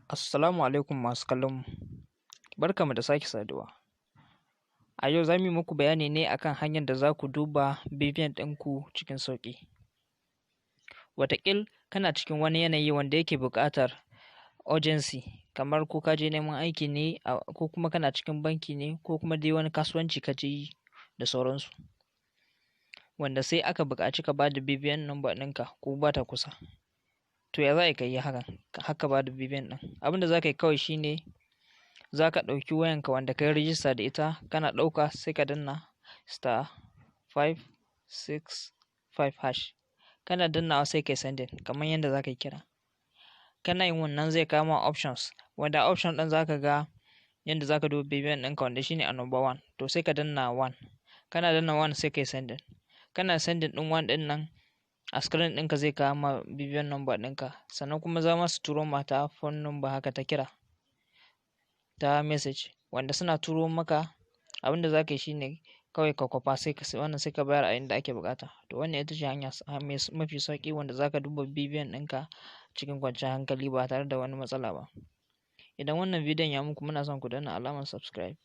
Assalamu alaikum masu kallon mu. Barkamu da sake saduwa. A yau za mu yi muku bayani ne akan hanyar da za ku duba BVN ɗinku cikin sauƙi. Wataƙil kana cikin wani yanayi wanda yake buƙatar urgency, kamar ko ka je neman aiki ne ko kuma kana cikin banki ne ko kuma dai wani kasuwanci ka je yi da sauransu. Wanda sai aka buƙaci ka ba da BVN number ɗinka ko ba ta kusa. To ya za ka yi hakan? Haka ba da BVN ɗin. Abin da za ka yi kawai shine za ka ɗauki wayanka wanda ka yi rijista da ita, kana ɗauka sai ka danna *565#. Kana dannawa sai ka yi sending kamar yadda za ka yi kira. Kana yin wannan zai kawo ma options, wanda option ɗin za ka ga yadda za ka duba BVN ɗinka wanda shine a number 1. To sai ka danna 1. Kana danna 1 sai ka yi sending. Kana sending ɗin 1 ɗin nan, a screen ɗinka zai kawo ma BVN number ɗinka, sannan kuma za su turo ma ta phone number haka ta kira, ta message, wanda suna turo maka. Abin da za ka yi shine kawai ka kwafa sai ka bayar a inda ake buƙata. To wannan ita ce hanya mafi sauƙi wanda za ka duba BVN ɗinka cikin kwanciyar hankali ba tare da wani matsala ba. Idan wannan bidiyon ya muku, muna son ku danna alamar subscribe.